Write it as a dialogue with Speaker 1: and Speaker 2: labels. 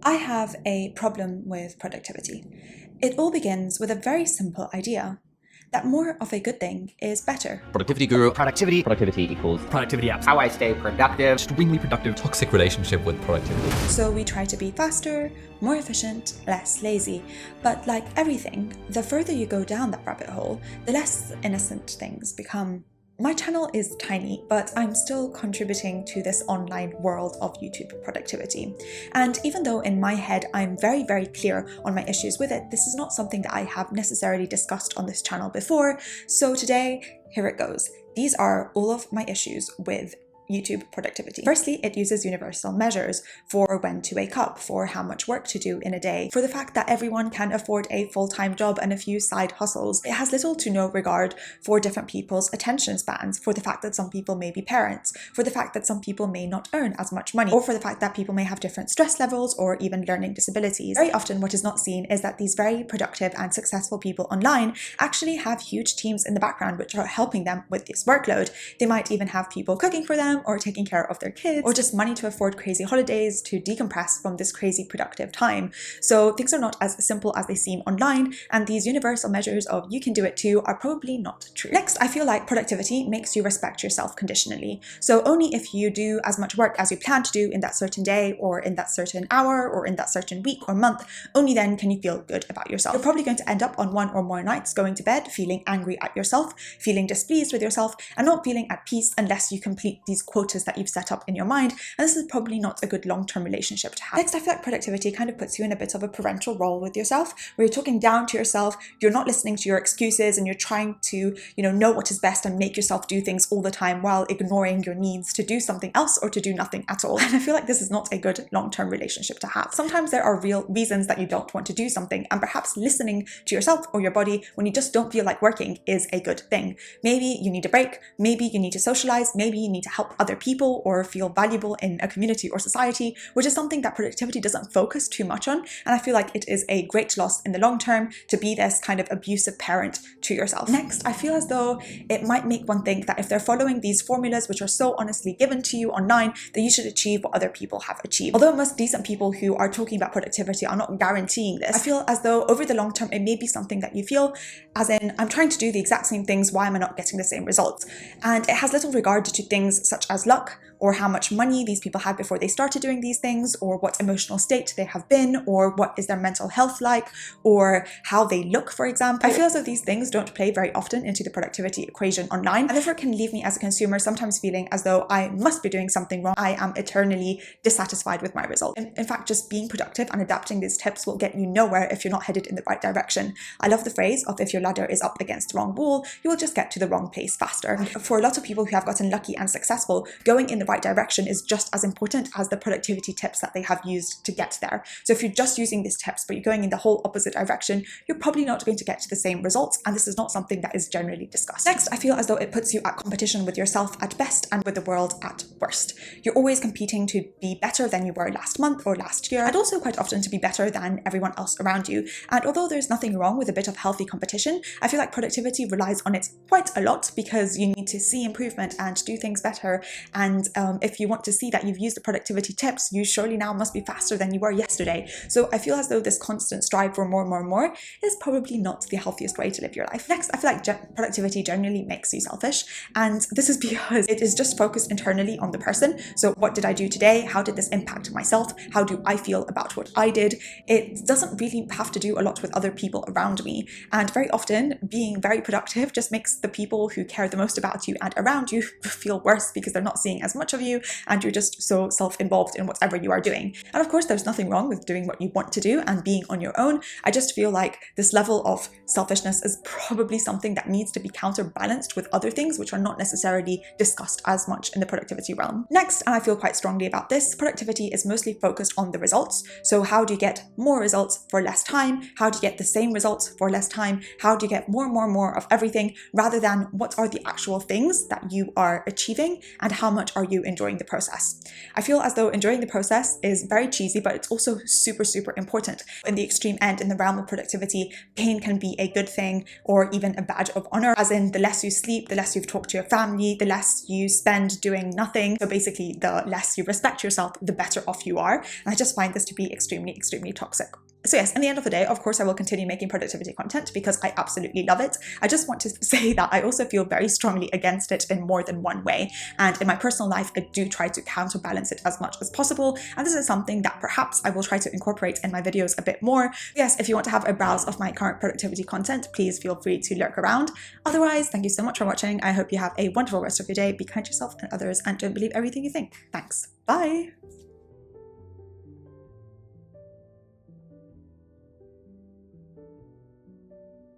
Speaker 1: I have a problem with productivity. It all begins with a very simple idea that more of a good thing is better.
Speaker 2: Productivity guru.
Speaker 3: Productivity equals
Speaker 2: Productivity apps.
Speaker 3: how I stay productive.
Speaker 2: Extremely productive. Toxic relationship with productivity.
Speaker 1: So we try to be faster, more efficient, less lazy. But like everything, the further you go down that rabbit hole, the less innocent things become. My channel is tiny, but I'm still contributing to this online world of YouTube productivity. And even though in my head I'm very, very clear on my issues with it, this is not something that I have necessarily discussed on this channel before. So today, here it goes. These are all of my issues with YouTube productivity. Firstly, it uses universal measures for when to wake up, for how much work to do in a day, for the fact that everyone can afford a full-time job and a few side hustles. It has little to no regard for different people's attention spans, for the fact that some people may be parents, for the fact that some people may not earn as much money, or for the fact that people may have different stress levels or even learning disabilities. Very often what is not seen is that these very productive and successful people online actually have huge teams in the background which are helping them with this workload. They might even have people cooking for them, or taking care of their kids, or just money to afford crazy holidays to decompress from this crazy productive time. So things are not as simple as they seem online, and these universal measures of you can do it too are probably not true. Next, I feel like productivity makes you respect yourself conditionally. So only if you do as much work as you plan to do in that certain day, or in that certain hour, or in that certain week or month, only then can you feel good about yourself. You're probably going to end up on one or more nights going to bed feeling angry at yourself, feeling displeased with yourself, and not feeling at peace unless you complete these quotas that you've set up in your mind, and this is probably not a good long-term relationship to have. Next, I feel like productivity kind of puts you in a bit of a parental role with yourself, where you're talking down to yourself, you're not listening to your excuses, and you're trying to, know what is best and make yourself do things all the time while ignoring your needs to do something else or to do nothing at all. And I feel like this is not a good long-term relationship to have. Sometimes there are real reasons that you don't want to do something, and perhaps listening to yourself or your body when you just don't feel like working is a good thing. Maybe you need a break, maybe you need to socialize, maybe you need to help other people or feel valuable in a community or society, which is something that productivity doesn't focus too much on. And I feel like it is a great loss in the long term to be this kind of abusive parent to yourself. Next, I feel as though it might make one think that if they're following these formulas which are so honestly given to you online, that you should achieve what other people have achieved. Although most decent people who are talking about productivity are not guaranteeing this, I feel as though over the long term it may be something that you feel, as in, I'm trying to do the exact same things, why am I not getting the same results? And it has little regard to things such as luck, or how much money these people had before they started doing these things, or what emotional state they have been, or what is their mental health like, or how they look, for example. I feel as though these things don't play very often into the productivity equation online, and therefore it can leave me as a consumer sometimes feeling as though I must be doing something wrong. I am eternally dissatisfied with my results. In fact, just being productive and adapting these tips will get you nowhere if you're not headed in the right direction. I love the phrase of if your ladder is up against the wrong wall, you will just get to the wrong place faster. And for a lot of people who have gotten lucky and successful, going in the right direction is just as important as the productivity tips that they have used to get there. So if you're just using these tips but you're going in the whole opposite direction, you're probably not going to get to the same results, and this is not something that is generally discussed. Next, I feel as though it puts you at competition with yourself at best and with the world at worst. You're always competing to be better than you were last month or last year, and also quite often to be better than everyone else around you. And although there's nothing wrong with a bit of healthy competition, I feel like productivity relies on it quite a lot, because you need to see improvement and do things better. And if you want to see that you've used the productivity tips, you surely now must be faster than you were yesterday. So I feel as though this constant strive for more is probably not the healthiest way to live your life. Next, I feel like productivity generally makes you selfish, and this is because it is just focused internally on the person. So what did I do today? How did this impact myself? How do I feel about what I did? It doesn't really have to do a lot with other people around me, and very often being very productive just makes the people who care the most about you and around you feel worse, because they're not seeing as much of you and you're just so self-involved in whatever you are doing. And of course, there's nothing wrong with doing what you want to do and being on your own. I just feel like this level of selfishness is probably something that needs to be counterbalanced with other things which are not necessarily discussed as much in the productivity realm. Next, and I feel quite strongly about this, productivity is mostly focused on the results. So how do you get more results for less time? How do you get the same results for less time? How do you get more of everything, rather than what are the actual things that you are achieving and how much are you you enjoying the process. I feel as though enjoying the process is very cheesy, but it's also super, super important. In the extreme end, in the realm of productivity, pain can be a good thing or even a badge of honor, as in the less you sleep, the less you've talked to your family, the less you spend doing nothing. So basically, the less you respect yourself, the better off you are. And I just find this to be extremely, extremely toxic. So yes, in the end of the day, of course, I will continue making productivity content because I absolutely love it. I just want to say that I also feel very strongly against it in more than one way. And in my personal life, I do try to counterbalance it as much as possible. And this is something that perhaps I will try to incorporate in my videos a bit more. Yes, if you want to have a browse of my current productivity content, please feel free to lurk around. Otherwise, thank you so much for watching. I hope you have a wonderful rest of your day. Be kind to yourself and others, and don't believe everything you think. Thanks. Bye.